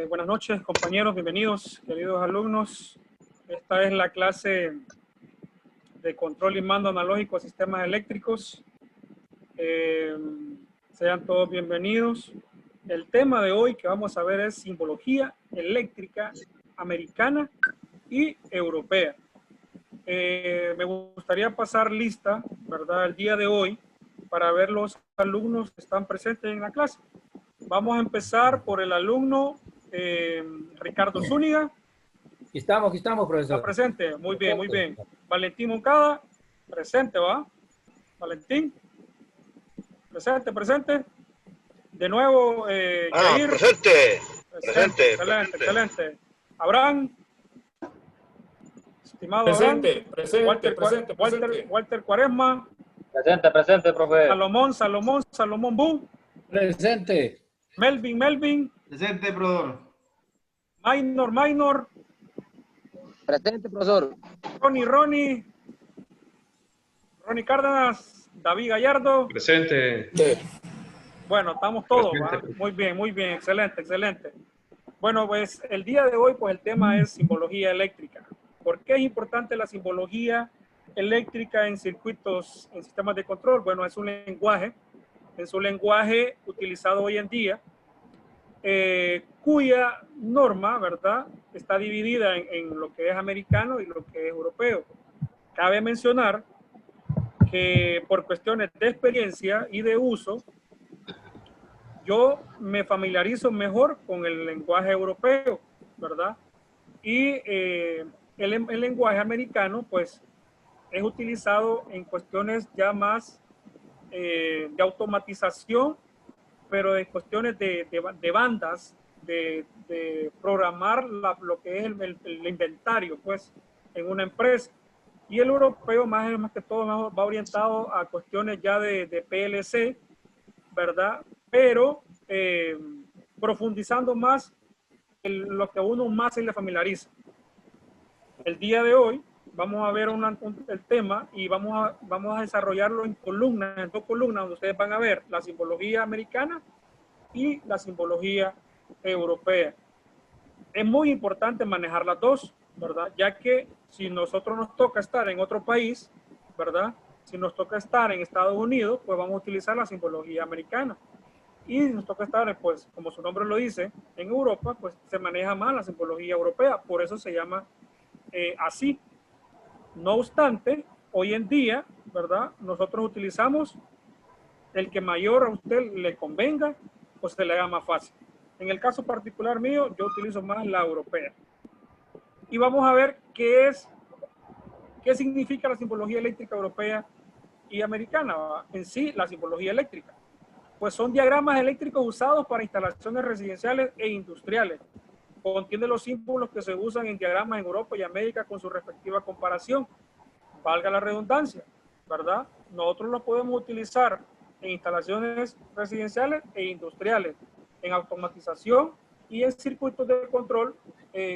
Buenas noches, compañeros, bienvenidos, queridos alumnos. Esta es la clase de control y mando analógico a sistemas eléctricos. Sean todos bienvenidos. El tema de hoy que vamos a ver es simbología eléctrica americana y europea. Me gustaría pasar lista, ¿verdad?, el día de hoy para ver los alumnos que están presentes en la clase. Vamos a empezar por el alumno Ricardo Zúñiga. Aquí estamos, profesor. Está presente, muy bien, muy bien. Valentín Moncada, presente, ¿va? Valentín, presente. De nuevo, Jair. Presente. Excelente. Abraham. Estimado presente, Abraham. Walter Cuaresma. Presente, profe. Salomón Bu. Presente. Melvin. Presente, profesor. Minor. Presente, profesor. Ronnie Cárdenas. David Gallardo. Presente. Bueno, estamos todos, ¿va? Presente. Muy bien, excelente. Bueno, pues el día de hoy, pues el tema es simbología eléctrica. ¿Por qué es importante la simbología eléctrica en circuitos, en sistemas de control? Bueno, es un lenguaje utilizado hoy en día, cuya norma, ¿verdad?, está dividida en lo que es americano y lo que es europeo. Cabe mencionar que por cuestiones de experiencia y de uso, yo me familiarizo mejor con el lenguaje europeo, ¿verdad? Y el lenguaje americano, pues, es utilizado en cuestiones ya más de automatización, pero en cuestiones de bandas, de programar lo que es el inventario, pues, en una empresa. Y el europeo más que todo va orientado a cuestiones ya de PLC, ¿verdad? Pero profundizando más en lo que a uno más se le familiariza. El día de hoy vamos a ver el tema y vamos a desarrollarlo en dos columnas, donde ustedes van a ver la simbología americana y la simbología europea. Es muy importante manejar las dos, ¿verdad? Ya que si nosotros nos toca estar en otro país, ¿verdad?, si nos toca estar en Estados Unidos, pues vamos a utilizar la simbología americana. Y si nos toca estar, pues, como su nombre lo dice, en Europa, pues se maneja más la simbología europea. Por eso se llama así. No obstante, hoy en día, ¿verdad?, nosotros utilizamos el que mayor a usted le convenga o se le haga más fácil. En el caso particular mío, yo utilizo más la europea. Y vamos a ver qué significa la simbología eléctrica europea y americana, ¿verdad? En sí, la simbología eléctrica. Pues son diagramas eléctricos usados para instalaciones residenciales e industriales. Contiene los símbolos que se usan en diagramas en Europa y América con su respectiva comparación. Valga la redundancia, ¿verdad? Nosotros los podemos utilizar en instalaciones residenciales e industriales, en automatización y en circuitos de control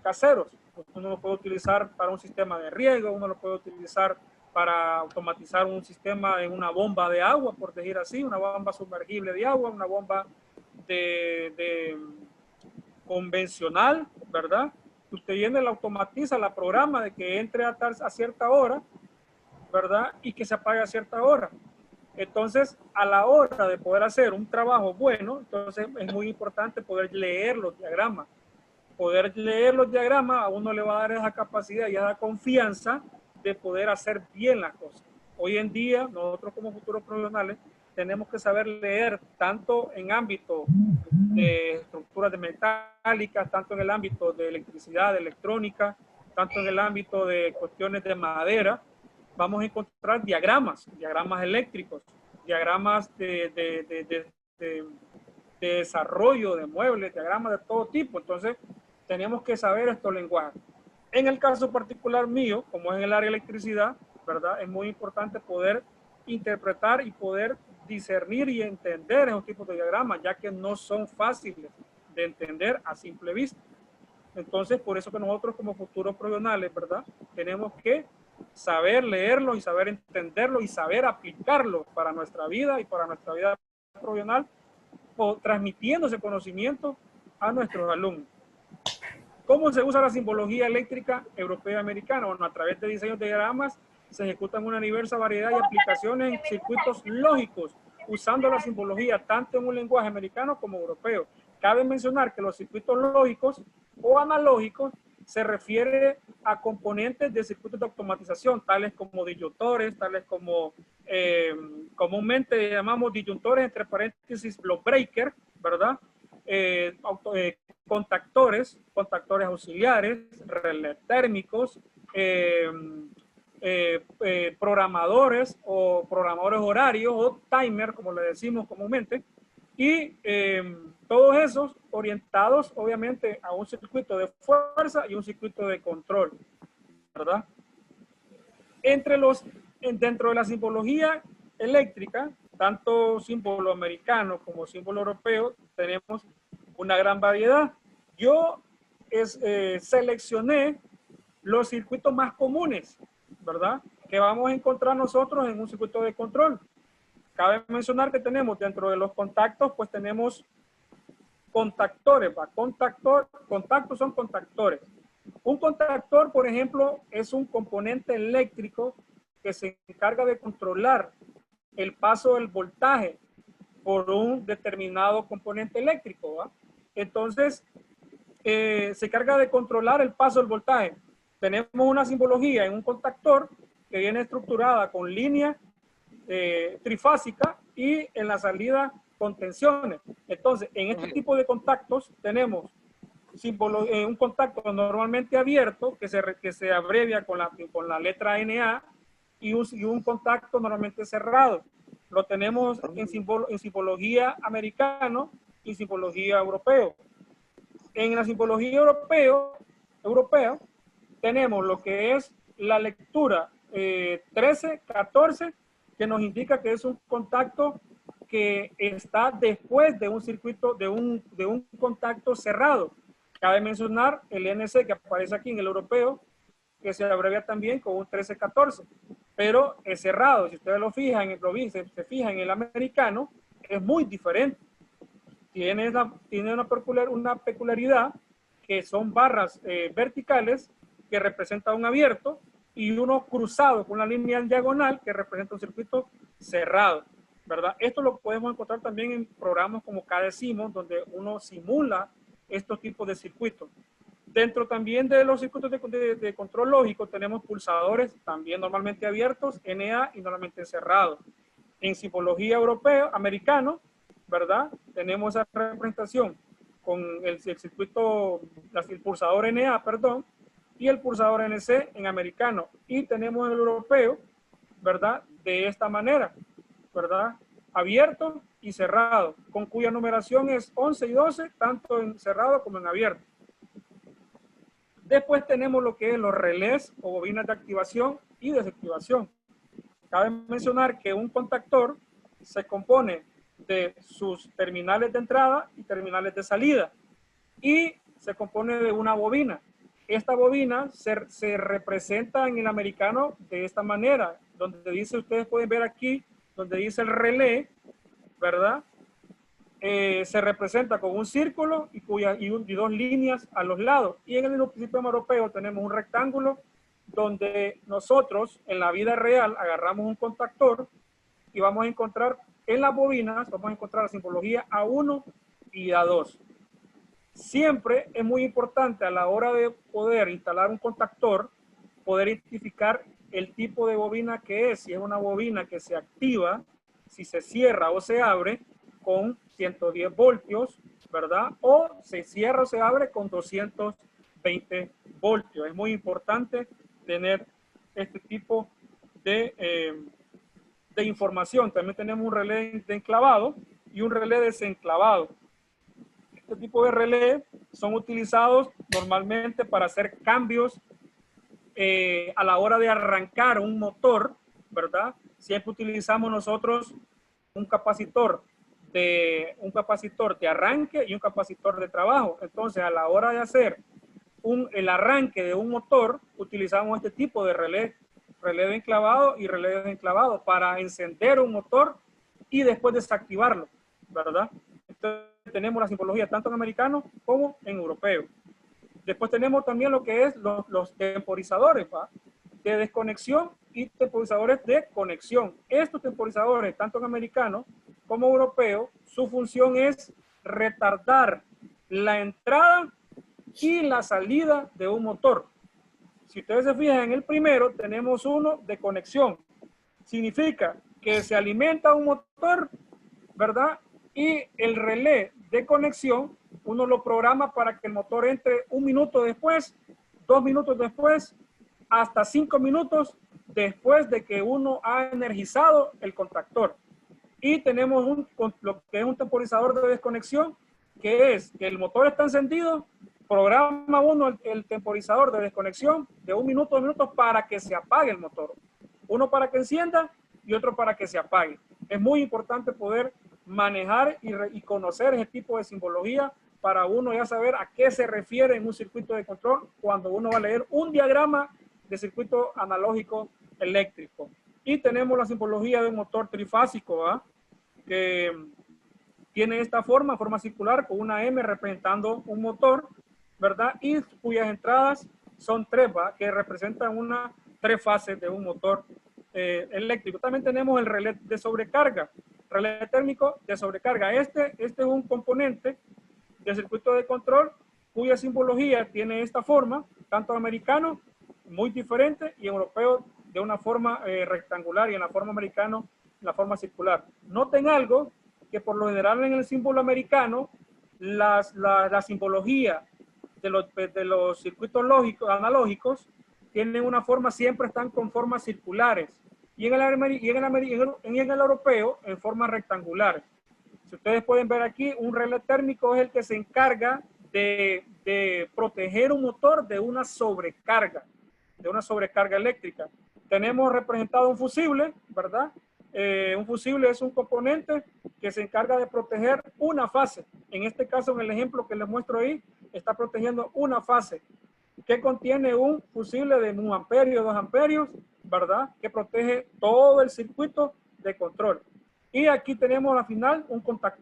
caseros. Uno lo puede utilizar para un sistema de riego, uno lo puede utilizar para automatizar un sistema en una bomba de agua, por decir así, una bomba sumergible de agua, una bomba de convencional, ¿verdad? Usted viene, la automatiza, la programa de que entre a cierta hora, ¿verdad?, y que se apague a cierta hora. Entonces, a la hora de poder hacer un trabajo bueno, entonces es muy importante poder leer los diagramas. Poder leer los diagramas a uno le va a dar esa capacidad y esa confianza de poder hacer bien las cosas. Hoy en día, nosotros como futuros profesionales tenemos que saber leer tanto en ámbito de estructuras de metálicas, tanto en el ámbito de electricidad, de electrónica, tanto en el ámbito de cuestiones de madera. Vamos a encontrar diagramas eléctricos, diagramas de desarrollo de muebles, diagramas de todo tipo. Entonces, tenemos que saber estos lenguajes. En el caso particular mío, como es en el área de electricidad, ¿verdad?, es muy importante poder interpretar y poder discernir y entender esos tipos de diagramas, ya que no son fáciles de entender a simple vista. Entonces, por eso que nosotros como futuros profesionales, ¿verdad?, tenemos que saber leerlo y saber entenderlo y saber aplicarlo para nuestra vida y para nuestra vida profesional, transmitiendo ese conocimiento a nuestros alumnos. ¿Cómo se usa la simbología eléctrica europea y americana? Bueno, a través de diseños de diagramas se ejecutan una diversa variedad de aplicaciones en circuitos lógicos, usando la simbología tanto en un lenguaje americano como europeo. Cabe mencionar que los circuitos lógicos o analógicos se refiere a componentes de circuitos de automatización, tales como disyuntores, tales como comúnmente llamamos disyuntores, entre paréntesis, los breakers, ¿verdad? Contactores auxiliares, relés térmicos, programadores o programadores horarios o timer, como le decimos comúnmente, y todos esos orientados obviamente a un circuito de fuerza y un circuito de control, ¿verdad? Dentro de la simbología eléctrica, tanto símbolo americano como símbolo europeo, tenemos una gran variedad. Yo seleccioné los circuitos más comunes, ¿verdad? Que vamos a encontrar nosotros en un circuito de control. Cabe mencionar que tenemos dentro de los contactos, pues tenemos contactores, ¿va? Contactos son contactores. Un contactor, por ejemplo, es un componente eléctrico que se encarga de controlar el paso del voltaje por un determinado componente eléctrico, ¿va? Entonces, se encarga de controlar el paso del voltaje. Tenemos una simbología en un contactor que viene estructurada con línea trifásica y en la salida con tensiones. Entonces, en este tipo de contactos tenemos un contacto normalmente abierto que se abrevia con la letra Na y un contacto normalmente cerrado. Lo tenemos en simbología americano y simbología europeo. En la simbología europea tenemos lo que es la lectura 13-14, que nos indica que es un contacto que está después de un circuito, de un contacto cerrado. Cabe mencionar el NC que aparece aquí en el europeo, que se abrevia también con un 13-14, pero es cerrado. Si ustedes lo fijan, se fijan en el americano, es muy diferente. Tiene una peculiaridad que son barras verticales que representan un abierto y uno cruzado con una línea en diagonal que representa un circuito cerrado, ¿verdad? Esto lo podemos encontrar también en programas como KDeCimos, donde uno simula estos tipos de circuitos. Dentro también de los circuitos de control lógico tenemos pulsadores también normalmente abiertos, NA, y normalmente cerrados. En simbología europeo, americano, ¿verdad? Tenemos esa representación con el circuito, el pulsador NA, perdón, y el pulsador NC en americano. Y tenemos el europeo, ¿verdad? De esta manera, ¿verdad? Abierto y cerrado, con cuya numeración es 11 y 12, tanto en cerrado como en abierto. Después tenemos lo que es los relés o bobinas de activación y desactivación. Cabe mencionar que un contactor se compone de sus terminales de entrada y terminales de salida y se compone de una bobina. Esta bobina se representa en el americano de esta manera, donde dice, ustedes pueden ver aquí, donde dice el relé, ¿verdad? Se representa con un círculo y dos líneas a los lados. Y en el sistema europeo tenemos un rectángulo donde nosotros en la vida real agarramos un contactor y vamos a encontrar en las bobinas, vamos a encontrar la simbología A1 y A2. Siempre es muy importante a la hora de poder instalar un contactor, poder identificar el tipo de bobina que es, si es una bobina que se activa, si se cierra o se abre con 110 voltios, ¿verdad? O se cierra o se abre con 220 voltios. Es muy importante tener este tipo de información. También tenemos un relé de enclavado y un relé desenclavado. Este tipo de relé son utilizados normalmente para hacer cambios a la hora de arrancar un motor, ¿verdad? Siempre utilizamos nosotros un capacitor de arranque y un capacitor de trabajo. Entonces, a la hora de hacer el arranque de un motor, utilizamos este tipo de relé de enclavado y relé desenclavado para encender un motor y después desactivarlo, ¿verdad? Entonces, tenemos la simbología tanto en americano como en europeo. Después tenemos también lo que es los temporizadores, ¿va? De desconexión y temporizadores de conexión. Estos temporizadores, tanto en americano como europeo, su función es retardar la entrada y la salida de un motor. Si ustedes se fijan en el primero, tenemos uno de conexión. Significa que se alimenta un motor, ¿verdad? Y el relé de conexión, uno lo programa para que el motor entre 1 minuto después, 2 minutos después, hasta 5 minutos después de que uno ha energizado el contactor. Y tenemos lo que es un temporizador de desconexión, que es que el motor está encendido, programa uno el temporizador de desconexión de 1 minuto, 2 minutos para que se apague el motor. Uno para que encienda y otro para que se apague. Es muy importante poder manejar y conocer ese tipo de simbología para uno ya saber a qué se refiere en un circuito de control cuando uno va a leer un diagrama de circuito analógico eléctrico. Y tenemos la simbología de un motor trifásico, ¿verdad? Que tiene esta forma circular con una M representando un motor, ¿verdad? Y cuyas entradas son 3, ¿verdad? Que representan 3 fases de un motor eléctrico. También tenemos el relé de sobrecarga, relé térmico de sobrecarga. Este es un componente de circuito de control cuya simbología tiene esta forma, tanto americano, muy diferente, y europeo de una forma rectangular, y en la forma americano, la forma circular. Noten algo, que por lo general en el símbolo americano, la simbología de los circuitos analógicos tienen una forma, siempre están con formas circulares, y en el europeo en formas rectangulares. Si ustedes pueden ver aquí, un relé térmico es el que se encarga de proteger un motor de una sobrecarga eléctrica. Tenemos representado un fusible, ¿verdad? Un fusible es un componente que se encarga de proteger una fase. En este caso, en el ejemplo que les muestro ahí, está protegiendo una fase que contiene un fusible de 1 amperio, 2 amperios, ¿verdad? Que protege todo el circuito de control. Y aquí tenemos al final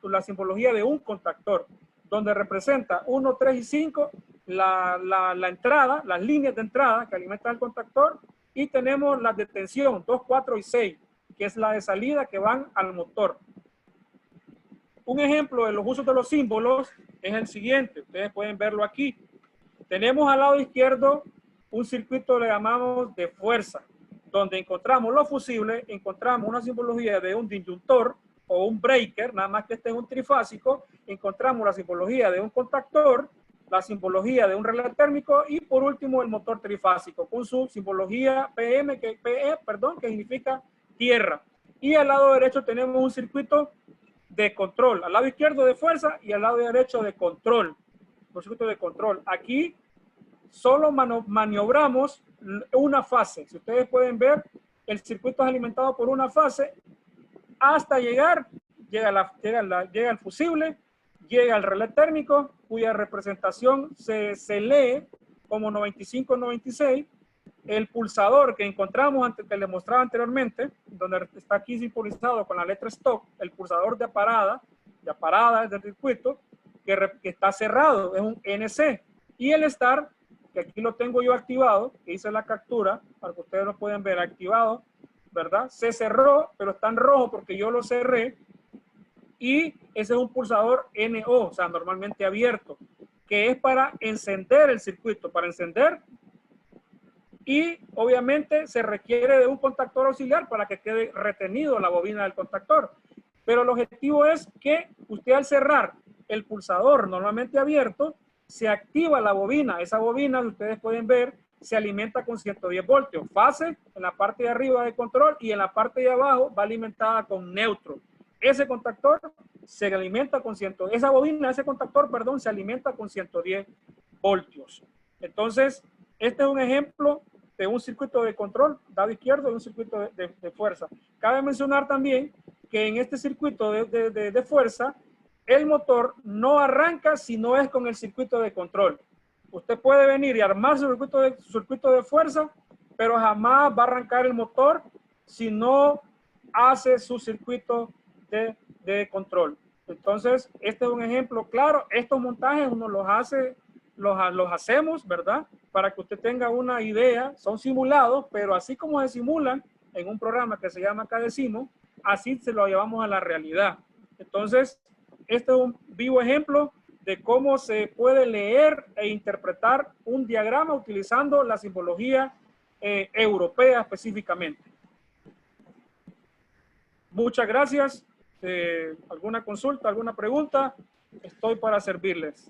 la simbología de un contactor, donde representa 1, 3 y 5 la entrada, las líneas de entrada que alimentan el contactor, y tenemos las de tensión 2, 4 y 6, que es la de salida que van al motor. Un ejemplo de los usos de los símbolos es el siguiente, ustedes pueden verlo aquí. Tenemos al lado izquierdo un circuito, le llamamos de fuerza, donde encontramos los fusibles, encontramos una simbología de un disyuntor o un breaker, nada más que este es un trifásico, encontramos la simbología de un contactor, la simbología de un relé térmico y por último el motor trifásico con su simbología PE, que significa tierra. Y al lado derecho tenemos un circuito de control, al lado izquierdo de fuerza y al lado derecho de control, un circuito de control. Aquí solo maniobramos una fase. Si ustedes pueden ver, el circuito es alimentado por una fase hasta llega el fusible, llega el relé térmico, cuya representación se lee como 95-96, el pulsador que encontramos antes, que les mostraba anteriormente, donde está aquí simbolizado con la letra stop, el pulsador de parada del circuito, que está cerrado, es un NC, y el start, que aquí lo tengo yo activado, que hice la captura, para que ustedes lo puedan ver activado, ¿verdad? Se cerró, pero está en rojo porque yo lo cerré, y ese es un pulsador NO, o sea, normalmente abierto, que es para encender el circuito, para encender, y obviamente se requiere de un contactor auxiliar para que quede retenido la bobina del contactor. Pero el objetivo es que usted al cerrar el pulsador normalmente abierto, se activa la bobina. Esa bobina, ustedes pueden ver, se alimenta con 110 voltios. Fase en la parte de arriba del control y en la parte de abajo va alimentada con neutro. Ese contactor se alimenta con ese contactor, perdón, se alimenta con 110 voltios. Entonces, este es un ejemplo de un circuito de control, lado izquierdo, de un circuito de fuerza. Cabe mencionar también que en este circuito de fuerza, el motor no arranca si no es con el circuito de control. Usted puede venir y armar su circuito de fuerza, pero jamás va a arrancar el motor si no hace su circuito de control. Entonces, este es un ejemplo claro. Estos montajes uno los hace los hacemos, ¿verdad? Para que usted tenga una idea. Son simulados, pero así como se simulan en un programa que se llama Cadecimo, así se lo llevamos a la realidad. Entonces, este es un vivo ejemplo de cómo se puede leer e interpretar un diagrama utilizando la simbología europea específicamente. Muchas gracias. ¿Alguna consulta, alguna pregunta? Estoy para servirles.